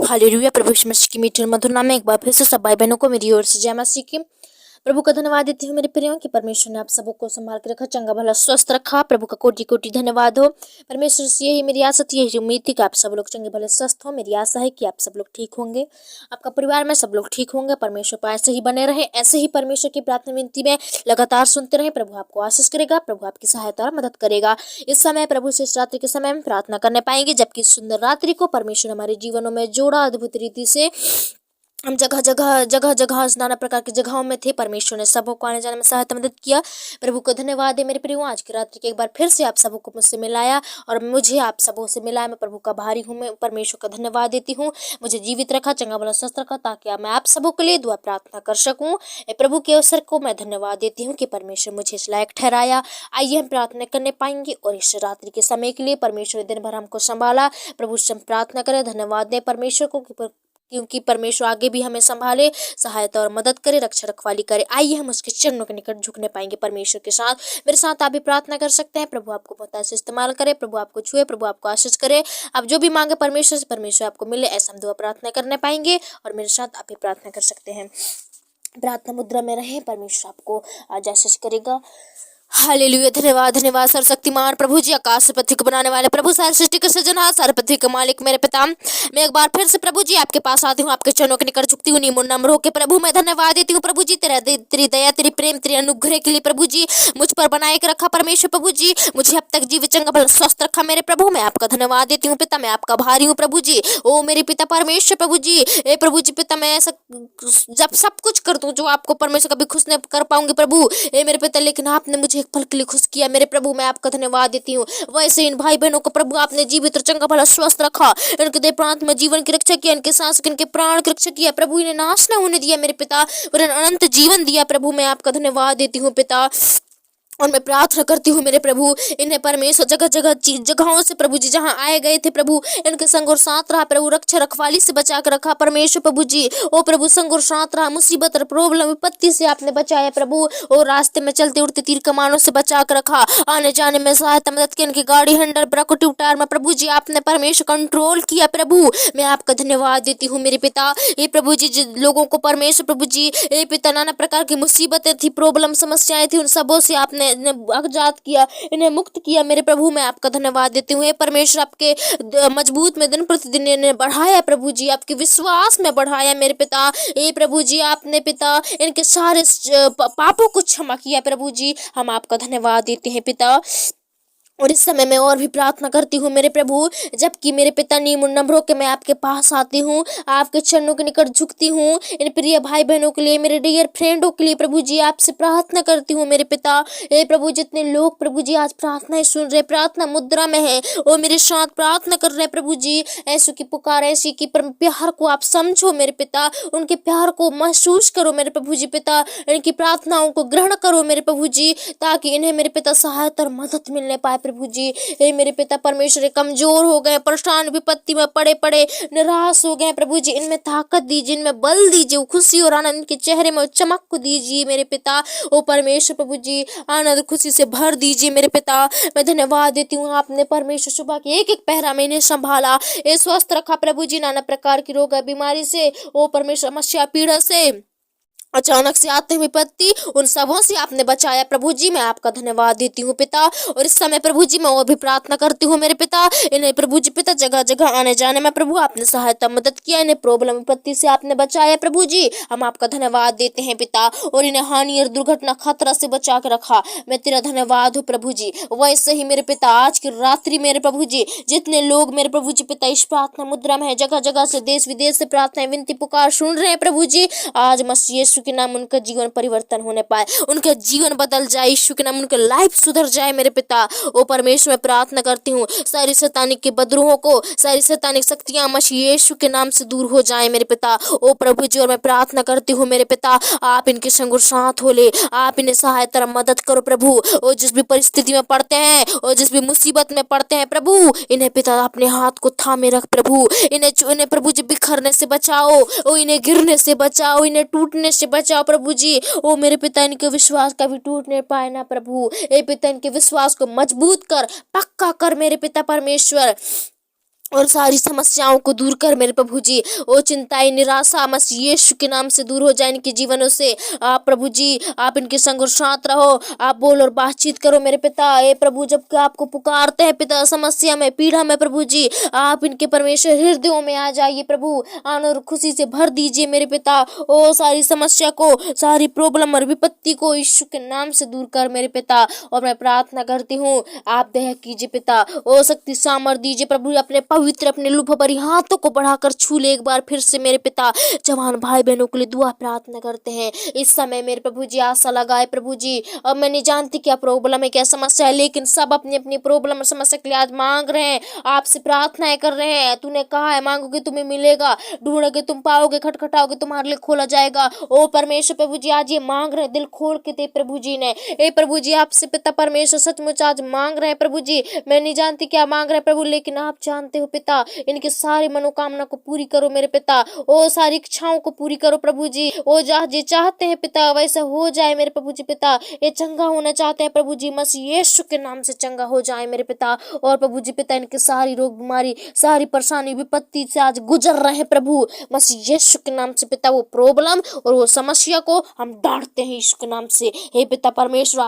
Hallelujah. प्रभु यीशु मसीह की मीठे और मधुर नाम में एक बार फिर से सब भाई बहनों को मेरी ओर से जय मसीह की। प्रभु का धन्यवाद देती हूँ मेरे प्रियो कि परमेश्वर ने आप सबको संभाल के रखा, चंगा भला स्वस्थ रखा। प्रभु का कोटि कोटि धन्यवाद हो। परमेश्वर से यही मेरी आशा थी, यही उम्मीद थी कि आप सब लोग चंगे भले स्वस्थ हो। मेरी आशा है कि आप सब लोग ठीक होंगे, आपका परिवार में सब लोग ठीक होंगे। परमेश्वर पर ऐसे ही बने रहे, ऐसे ही परमेश्वर की प्रार्थना विनती में लगातार सुनते रहे। प्रभु आपको आशीष करेगा, प्रभु आपकी सहायता और मदद करेगा। इस समय प्रभु से इस रात्रि के समय में प्रार्थना करने पाएंगे, जबकि इस सुंदर रात्रि को परमेश्वर हमारे जीवनों में जोड़ा अद्भुत रीति से। हम जगह जगह नाना प्रकार की जगहों में थे, परमेश्वर ने सबों को आने जाने में सहायता मदद किया। प्रभु को धन्यवाद है मेरे प्रियो। आज की रात्रि के एक बार फिर से आप सबों को मुझसे मिलाया और मुझे आप सबों से मिलाया। मैं प्रभु का भारी हूँ, मैं परमेश्वर का धन्यवाद देती हूँ। मुझे जीवित रखा, चंगा भला स्वस्थ रखा, ताकि मैं आप सबों के लिए दुआ प्रार्थना कर सकूँ। प्रभु के अवसर को मैं धन्यवाद देती हूँ कि परमेश्वर मुझे इस लायक ठहराया। आइए हम प्रार्थना करने पाएंगे और इस रात्रि के समय के लिए परमेश्वर दिन भर हमको संभाला। प्रभु से हम प्रार्थना करें, धन्यवाद दें परमेश्वर को, क्योंकि परमेश्वर आगे भी हमें संभाले, सहायता और मदद करे, रक्षा रखवाली करे। आइए हम उसके चरणों के निकट झुकने पाएंगे परमेश्वर के साथ। मेरे साथ आप भी प्रार्थना कर सकते हैं। प्रभु आपको बहुत से इस्तेमाल करे, प्रभु आपको छुए, प्रभु आपको आशीष करे। आप जो भी मांगे परमेश्वर से, परमेश्वर आपको मिले, ऐसा हम दुआ प्रार्थना करने पाएंगे। और मेरे साथ आप भी प्रार्थना कर सकते हैं। प्रार्थना मुद्रा में रहें, परमेश्वर आपको आज आशीष करेगा। हालेलुया। धन्यवाद धन्यवाद सर्वशक्तिमान प्रभु जी, आकाश से पृथ्वी को बनाने वाले प्रभु, सारी सृष्टि के सृजनहार, सारे पृथ्वी के मालिक मेरे पिता, मैं एक बार फिर से प्रभु जी आपके पास आती हूँ, आपके चरणों के निकट झुकती हूँ, नीमो नम्र होकर प्रभु मैं धन्यवाद देती हूँ। प्रभु जी तेरी दया, तेरी प्रेम, तेरे अनुग्रह के लिए प्रभु जी मुझ पर बनाए के रखा। परमेश्वर प्रभु जी मुझे अब तक जीवित चंगा भला स्वस्थ रखा। मेरे प्रभु मैं आपका धन्यवाद देती हूँ। पिता मैं आपका भारी हूँ प्रभु जी। ओ मेरे पिता परमेश्वर प्रभु जी, ए प्रभु जी पिता, मैं ऐसा जब सब कुछ कर दूं जो आपको परमेश्वर कभी खुश नहीं कर पाऊंगी प्रभु, ए मेरे पिता, लेकिन आपने मुझे एक पल के लिए खुश किया। मेरे प्रभु मैं आपका धन्यवाद देती हूँ। वैसे इन भाई बहनों को प्रभु आपने जीवित और चंगा भला स्वस्थ रखा, इनके देह प्रांत में जीवन की रक्षा किया, इनके सांस इनके प्राण की रक्षा किया प्रभु, इन्हें नाश न होने दिया मेरे पिता, और अनंत जीवन दिया प्रभु। मैं आपका धन्यवाद देती हूँ पिता। और मैं प्रार्थना करती हूँ मेरे प्रभु, इन्हें परमेश्वर जगह जगहों से प्रभु जी जहाँ आए गए थे प्रभु, इनके संग और साथ रहा प्रभु, रक्षा रखवाली से बचा कर रखा परमेश्वर प्रभु जी। ओ प्रभु संग और साथ रहा, मुसीबत और प्रॉब्लम विपत्ति से आपने बचाया प्रभु, और रास्ते में चलते उड़ते तीर कमानों से बचा कर रखा, आने जाने में सहायता मदद की, इनकी गाड़ी हंडर ब्रकुटी उटार में प्रभु जी आपने परमेश्वर कंट्रोल किया प्रभु। मैं आपका धन्यवाद देती हूँ मेरे पिता। ये प्रभु जी जिन लोगों को परमेश्वर प्रभु जी, ये पिता नाना प्रकार की मुसीबतें थी, प्रॉब्लम समस्याएं थी, उन सबों से आपने आजाद किया, इन्हें मुक्त किया मेरे प्रभु। मैं आपका धन्यवाद देती हूँ। परमेश्वर आपके मजबूत में दिन प्रतिदिन इन्हें बढ़ाया प्रभु जी, आपके विश्वास में बढ़ाया मेरे पिता। ये प्रभु जी आपने पिता इनके सारे पापों को क्षमा किया प्रभु जी। हम आपका धन्यवाद देते हैं पिता। और इस समय मैं और भी प्रार्थना करती हूँ मेरे प्रभु, जबकि मेरे पिता नीम नम्र होकर मैं आपके पास आती हूँ, आपके चरणों के निकट झुकती हूँ। इन प्रिय भाई बहनों के लिए, मेरे डियर फ्रेंडों के लिए प्रभु जी आपसे प्रार्थना करती हूँ मेरे पिता। हे प्रभु, जितने लोग प्रभु जी आज प्रार्थनाएं सुन रहे, प्रार्थना मुद्रा में है, वो मेरे साथ प्रार्थना कर रहे प्रभु जी, ऐसो की पुकार, ऐसी की प्यार को आप समझो मेरे पिता, उनके प्यार को महसूस करो मेरे प्रभु जी पिता, इनकी प्रार्थनाओं को ग्रहण करो मेरे प्रभु जी, ताकि इन्हें मेरे पिता सहायता और मदद मिलने पाए प्रभु जी। हे मेरे पिता परमेश्वर, कमजोर हो गए, परेशान विपत्ति में पड़े पड़े निराश हो गए प्रभु जी, इनमें ताकत दीजिए, इनमें बल दीजिए, खुशी और आनंद के चेहरे में चमक को दीजिए मेरे पिता। ओ परमेश्वर प्रभु जी, आनंद खुशी से भर दीजिए मेरे पिता। मैं धन्यवाद देती हूँ, आपने परमेश्वर सुबह के एक एक पहरा में इन्हें संभाला, ये स्वस्थ रखा प्रभु जी नाना प्रकार की रोग बीमारी से, ओ परमेश्वर समस्या पीड़ा से, अचानक से आते विपत्ति, उन सबों से आपने बचाया प्रभु जी। मैं आपका धन्यवाद देती हूँ पिता। और इस समय प्रभु जी मैं और भी प्रार्थना करती हूँ मेरे पिता, इन्हें प्रभु जी पिता जगह जगह आने जाने में प्रभु आपने सहायता मदद किया, इन्हें प्रॉब्लम विपत्ति से आपने बचाया प्रभु जी। हम आपका धन्यवाद देते हैं पिता, और इन्हें हानि और दुर्घटना खतरा से बचा के रखा। मैं तेरा धन्यवाद हूँ प्रभु जी। वैसे ही मेरे पिता आज की रात्रि मेरे प्रभु जी, जितने लोग मेरे प्रभु जी पिता इस प्रार्थना मुद्रा में है, जगह जगह से देश विदेश से प्रार्थना विनती पुकार सुन रहे हैं प्रभु जी, आज मसीह यीशु के नाम उनका जीवन परिवर्तन होने पाए, उनका जीवन बदल जाए, यीशु के नाम उनका लाइफ सुधर जाए मेरे पिता। ओ परमेश्वर मैं प्रार्थना करती हूँ, सारी शैतानिक के बदरूहों को, सारी शैतानिक शक्तियां मसीह यीशु के नाम से दूर हो जाए मेरे पिता। ओ प्रभु जी, और मैं प्रार्थना करती हूँ मेरे पिता, आप इनके संग और साथ हो ले, आप इन्हें सहायता मदद करो प्रभु। और जिस भी परिस्थिति में पड़ते हैं और जिस भी मुसीबत में पड़ते हैं प्रभु, इन्हें पिता अपने हाथ को थामे रख प्रभु, इन्हें प्रभु जी बिखरने से बचाओ, ओ इन्हें गिरने से बचाओ, इन्हें टूटने से बचाओ प्रभु जी। ओ मेरे पिता, इनके विश्वास का भी टूट नहीं पाए ना प्रभु, ए पिता इनके विश्वास को मजबूत कर, पक्का कर मेरे पिता परमेश्वर। और सारी समस्याओं को दूर कर मेरे प्रभु जी। ओ चिंताएं, निराशा मसीह यीशु के नाम से दूर हो जाए इनके जीवनों से। आप प्रभु जी, आप इनके संग और साथ रहो। आप बोल और बातचीत करो मेरे पिता। ए प्रभु, जब आपको पुकारते हैं पिता, समस्या में, पीड़ा में प्रभु जी, आप इनके परमेश्वर हृदयों में आ जाइए प्रभु। आनंद और खुशी से भर दीजिए मेरे पिता। ओ सारी समस्या को, सारी प्रॉब्लम और विपत्ति को यीशु के नाम से दूर कर मेरे पिता। और मैं प्रार्थना करती हूँ, आप दया कीजिए पिता। ओ शक्ति सामर्थ दीजिए प्रभु। अपने पवित्र, अपने लूह भरी हाथों को बढ़ाकर छू ले एक बार फिर से मेरे पिता। जवान भाई बहनों के लिए दुआ प्रार्थना करते हैं इस समय मेरे प्रभु जी। आशा लगाए प्रभु जी। अब मैं नहीं जानती क्या प्रॉब्लम है, क्या समस्या है, लेकिन सब अपनी अपनी प्रॉब्लम और समस्या के लिए आज मांग रहे हैं, आपसे प्रार्थनाएं कर रहे हैं। तूने कहा है, मांगोगे तुम्हें मिलेगा, ढूंढोगे तुम पाओगे, खटखटाओगे तुम्हारे लिए खोला जाएगा। ओ परमेश्वर प्रभु जी, आज ये मांग रहे हैं, दिल खोल के दे प्रभु जी ने। ए प्रभु जी, आपसे पिता परमेश्वर सचमुच आज मांग रहे हैं प्रभु जी। मैं नहीं जानती क्या मांग रहे हैं प्रभु, लेकिन आप जानते हो पिता। इनके सारी मनोकामना को पूरी करो मेरे पिता। ओ सारी इच्छाओं को पूरी करो प्रभु जी। ओ जहाँ जी चाहते हैं पिता वैसा हो जाए मेरे प्रभु जी पिता। ये चंगा होना चाहते हैं प्रभु जी, मसीह यीशु के नाम से चंगा हो जाए मेरे पिता। और प्रभु जी पिता, इनके सारी रोग बीमारी, सारी परेशानी विपत्ति से आज गुजर रहे हैं प्रभु, मसीह यीशु के नाम से पिता। वो प्रॉब्लम और वो समस्या को हम डांटते हैं यीशु के नाम से। हे पिता परमेश्वर,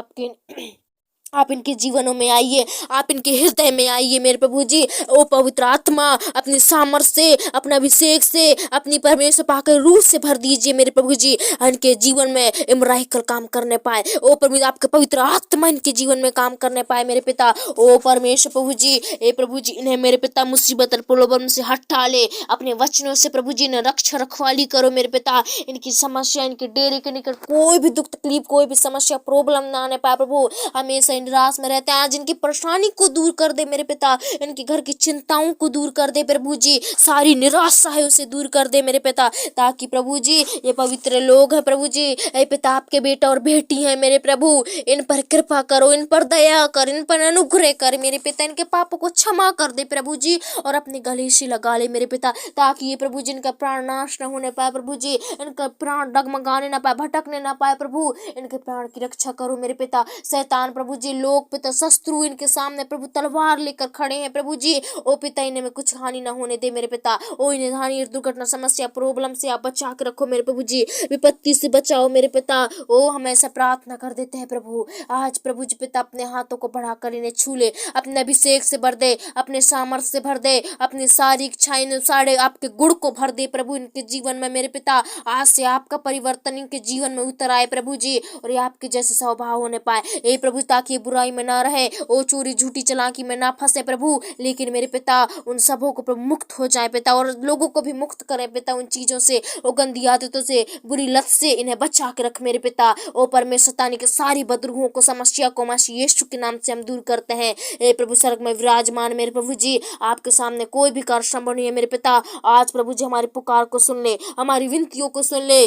आप इनके जीवनों में आइए, आप इनके हृदय में आइए मेरे प्रभु जी। ओ पवित्र आत्मा, अपनी सामर्थ से, अपने अभिषेक से, अपनी परमेश्वर पाकर रूह से भर दीजिए मेरे प्रभु जी। इनके जीवन में इमराइकल काम करने पाए। ओ प्रभु, आपके पवित्र आत्मा इनके जीवन में काम करने पाए मेरे पिता। ओ परमेश्वर प्रभु जी, ए प्रभु जी, इन्हें मेरे पिता मुसीबत और प्रलोभन से हटा ले। अपने वचनों से प्रभु जी ने रक्षा रखवाली करो मेरे पिता। इनकी समस्या, इनके डेरे के निकट कोई भी दुख तकलीफ, कोई भी समस्या प्रॉब्लम ना आने पाए प्रभु। हमेशा निराश में रहते हैं, आज इनकी परेशानी को दूर कर दे मेरे पिता। इनके घर की चिंताओं को दूर कर दे प्रभु जी। सारी निराशा है उसे दूर कर दे मेरे पिता, ताकि प्रभु जी ये पवित्र लोग हैं प्रभु जी, ये पिता आपके बेटा और बेटी हैं मेरे प्रभु। इन पर कृपा करो, इन पर दया कर, इन पर अनुग्रह कर मेरे पिता। इनके पापों को क्षमा कर दे प्रभु जी, और अपने गले से लगा ले मेरे पिता, ताकि ये प्रभु जी इनका प्राण नाश न होने पाए प्रभु जी। इनका प्राण डगमगाने ना पाए, भटकने ना पाए प्रभु। इनके प्राण की रक्षा करो मेरे पिता। शैतान प्रभु जी, लोग पिता, शत्रु इनके सामने प्रभु तलवार लेकर खड़े हैं प्रभु जी। ओ पिता, इन्हें में कुछ हानि ना होने दे मेरे पिता। ओ इन्हें हानि, दुर्घटना, समस्या, प्रॉब्लम से आप बचा के रखो मेरे प्रभु जी। विपत्ति से बचाओ मेरे पिता। ओ हम ऐसा प्रार्थना कर देते हैं प्रभु। आज प्रभु जी पिता, अपने हाथों को बढ़ाकर इन्हें छू ले, अपने अभिषेक से भर दे, अपने सामर्थ्य से भर दे, अपनी सारी इच्छाएं, सारे आपके गुण को भर दे प्रभु इनके जीवन में मेरे पिता। आज से आपका परिवर्तन इनके जीवन में उतर आए प्रभु जी, और ये आपके जैसे स्वभाव होने पाए ए प्रभु, ताकि बुराई में ना रहे, ओ चोरी झूठी चालाकी में ना फंसे प्रभु, लेकिन मेरे पिता उन सबों को प्रभु मुक्त हो जाए पिता, और लोगों को भी मुक्त करें पिता उन चीजों से, वो गंदी आदतों से, बुरी लत से इन्हें बचा के रख मेरे पिता। ओ परमेश्वर, शैतानी के सारी बदरूहों को, समस्या को मसीह यीशु के नाम से हम दूर करते हैं। ए प्रभु, स्वर्ग में विराजमान मेरे प्रभु जी, आपके सामने कोई भी कार्य संभव नहीं है मेरे पिता। आज प्रभु जी हमारी पुकार को सुन ले, हमारी विनतियों को सुन ले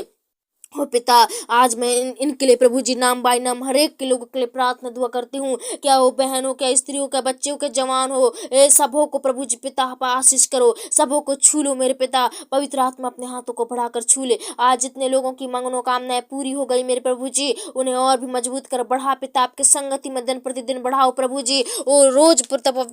ओ पिता। आज मैं इनके लिए प्रभु जी नाम बाय नाम हर एक के लोगों के लिए प्रार्थना दुआ करती हूँ, क्या वो बहन हो, क्या स्त्री हो, क्या बच्चे हो, क्या जवान हो, ए सबों को प्रभु जी पिता आशीष करो, सबों को छू लो मेरे पिता। पवित्र आत्मा अपने हाथों को बढ़ाकर छू ले। आज जितने लोगों की मनोकामनाएं पूरी हो गई मेरे प्रभु जी, उन्हें और भी मजबूत कर बढ़ा पिता, आपके संगति में दिन प्रतिदिन बढ़ाओ प्रभु जी। वो रोज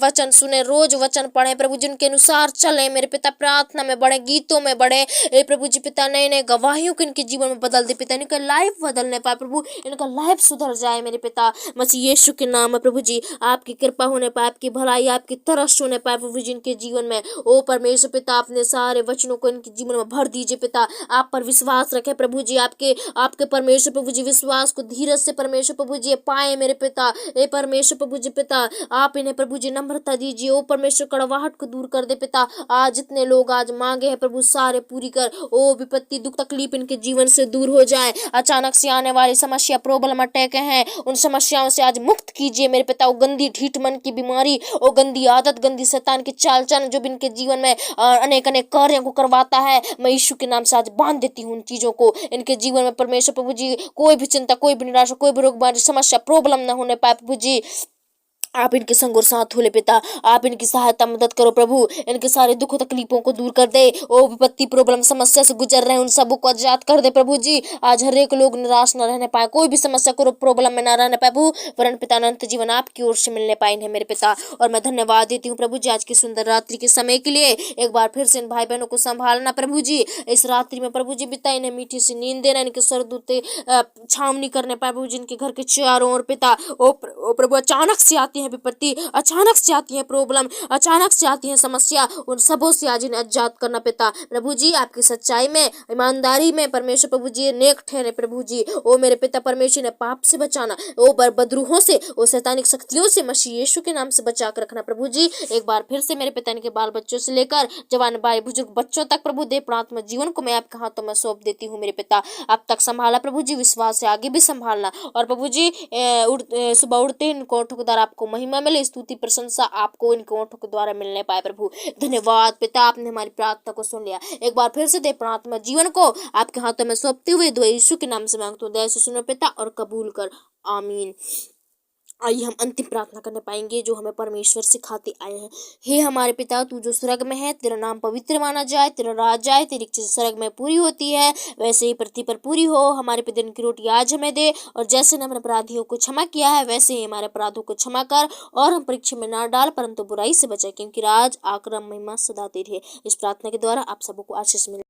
वचन सुने, रोज वचन पढ़े प्रभु जी, उनके अनुसार चले मेरे पिता, प्रार्थना में बढ़े, गीतों में बढ़े ए प्रभु जी पिता। नए नए गवाहियों को इनके जीवन में बदल दे पिता, इनका लाइफ बदलने पाए प्रभु, इनका लाइफ सुधर जाए मेरे पिता, मसीह यीशु के नाम में प्रभु जी। आपकी कृपा होने पाए, आपकी भलाई, आपकी तरस होने पाए प्रभु जी इनके जीवन में। ओ परमेश्वर पिता, अपने सारे वचनों को इनके जीवन में भर दीजिए पिता। आप पर विश्वास रखे प्रभु जी, आपके परमेश्वर प्रभु जी, विश्वास को धीरज से परमेश्वर प्रभु जी पाए मेरे पिता। ए परमेश्वर प्रभु जी पिता, आप इन्हें प्रभु जी नम्रता दीजिए। ओ परमेश्वर, कड़वाहट को दूर कर दे पिता। आज जितने लोग आज मांगे हैं प्रभु, सारे पूरी कर। ओ विपत्ति, दुख, तकलीफ इनके जीवन से दूर हो जाए। अचानक से आने वाली समस्या, प्रॉब्लम, अटैक हैं, उन समस्याओं से आज मुक्त कीजिए मेरे पिता। वो गंदी ढीठ मन की बीमारी, वो गंदी आदत, गंदी शैतान की चाल चलन जो भी इनके जीवन में अनेक अनेक कार्यों को करवाता है, मैं यीशु के नाम से आज बांध देती हूँ उन चीजों को इनके जीवन में परमेश्वर प्रभु जी। कोई भी चिंता, कोई भी निराशा, कोई भी रोग, बीमारी, समस्या, प्रॉब्लम ना होने पाए प्रभु जी। आप इनके संग और साथ हो ले पिता, आप इनकी सहायता मदद करो प्रभु, इनके सारे दुखों तकलीफों को दूर कर दे। ओ विपत्ति प्रॉब्लम समस्या से गुजर रहे हैं उन सबको को आजाद कर दे प्रभु जी। आज हर एक लोग निराश न रहने पाए, कोई भी समस्या को प्रॉब्लम में न रहने पाए प्रभु, वरन पिता अनंत जीवन आपकी ओर से मिलने पाए है मेरे पिता। और मैं धन्यवाद देती हूँ प्रभु जी आज की सुंदर रात्रि के समय के लिए। एक बार फिर से इन भाई बहनों को संभालना प्रभु जी, इस रात्रि में प्रभु जी बिता इन्हें मीठी सी नींद देना, इनके सर दूते छावनी करने पाए प्रभु जी इनके घर के चारों ओर पिता। ओ प्रभु अचानक से आती है विपत्ति, अचानक से आती है प्रॉब्लम, अचानक से आती है समस्या, उन सबों से आज इन्हें आजाद करना पिता। प्रभु जी आपकी सच्चाई में ईमानदारी में परमेश्वर प्रभु जी नेक ठहरे प्रभु जी। ओ मेरे पिता परमेश्वर ने पाप से बचाना, ओ बदरूहों से, ओ शैतानिक शक्तियों से मसीह यीशु के नाम से बचा कर रखना प्रभु जी। एक बार फिर से मेरे पिता इनके बाल बच्चों से लेकर जवान भाई बुजुर्ग बच्चों तक प्रभु दे प्रार्थना जीवन को मैं आपके हाथों में सौंप देती हूँ मेरे पिता। अब तक संभाला प्रभु जी, विश्वास से आगे भी संभालना। और प्रभु जी सुबह उठते इनको ओंठों के द्वारा आपको महिमा मिले, स्तुति प्रशंसा आपको इनके ओंठों के द्वारा मिलने पाए प्रभु। धन्यवाद पिता, आपने हमारी प्रार्थना को सुन लिया। एक बार फिर से दे प्रार्थना जीवन को आपके हाथों में सौंपते हुए दुआ यीशु के नाम से मांगता हूँ, दया से सुनो पिता और कबूल कर, आमीन। आइए हम अंतिम प्रार्थना करने पाएंगे जो हमें परमेश्वर सिखाते आए हैं। हे हमारे पिता तू जो स्वर्ग में है, तेरा नाम पवित्र माना जाए, तेरा राज जाए, तेरी इच्छा स्वर्ग में पूरी होती है वैसे ही पृथ्वी पर पूरी हो। हमारे प्रतिदिन की रोटी आज हमें दे, और जैसे ने अपने अपराधियों को क्षमा किया है वैसे ही हमारे अपराधों को क्षमा कर, और हम परीक्षा में ना डाल परंतु बुराई से बचाए, क्योंकि राज आक्रम महिमा सदा तेरी है। इस प्रार्थना के द्वारा आप सबको आशीष मिले।